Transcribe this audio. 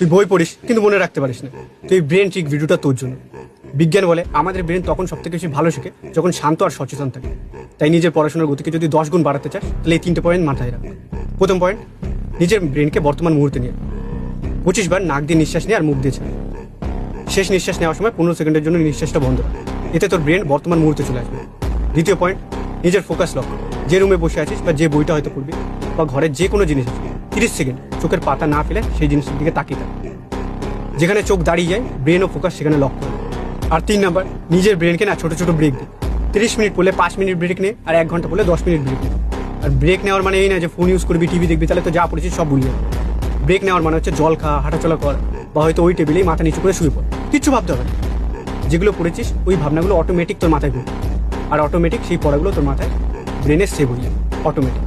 তুই বই পড়িস কিন্তু মনে রাখতে পারিস না, তো এই ব্রেন ট্রিক ভিডিওটা তোর জন্য। বিজ্ঞান বলে আমাদের ব্রেন তখন সবথেকে বেশি ভালো শেখে যখন শান্ত আর সচেতন থাকে। তাই নিজের পড়াশোনার গতিকে যদি 10 গুণ বাড়াতে চাস তাহলে এই 3টে পয়েন্ট মাথায় রাখ। প্রথম পয়েন্ট, নিজের ব্রেনকে বর্তমান মুহূর্তে নিয়ে 25 বার নাক দিয়ে নিঃশ্বাস নিয়ে আর মুখ দিয়ে ছাড়। শেষ নিঃশ্বাস নেওয়ার সময় 15 সেকেন্ডের জন্য নিঃশ্বাসটা বন্ধ রাখ। এতে তোর ব্রেন বর্তমান মুহূর্তে চলে আসবে। দ্বিতীয় পয়েন্ট, নিজের ফোকাস লক। যে রুমে বসে আছিস বা যে বইটা হয়তো পড়বি বা ঘরের যে কোনো জিনিস আছে, 30 সেকেন্ড চোখের পাতা না ফেলে সেই জিনিসের দিকে তাকিয়ে থাক। যেখানে চোখ দাঁড়িয়ে যায় ব্রেন ও ফোকাস সেখানে লক করে। আর 3 নাম্বার, নিজের ব্রেনকে না ছোট ছোট ব্রেক দে। 30 মিনিট পড়লে 5 মিনিট ব্রেক নে, আর 1 ঘন্টা পড়লে 10 মিনিট ব্রেক নে। আর ব্রেক নেওয়ার মানে এই না যে ফোন ইউজ করবি, টিভি দেখবি, তাহলে তো যা পড়েছিস সব ভুলে যাবে। ব্রেক নেওয়ার মানে হচ্ছে জল খা, হাঁটাচলা কর, বা হয়তো ওই টেবিলেই মাথা নিচু করে শুয়ে পড়। কিচ্ছু ভাবতে হবে না। যেগুলো পড়েছিস ওই ভাবনাগুলো অটোমেটিক তোর মাথায় ঘুরবে, আর অটোমেটিক সেই পড়াগুলো তোর মাথায় ব্রেনে সেভ হয়ে যাবে অটোমেটিক।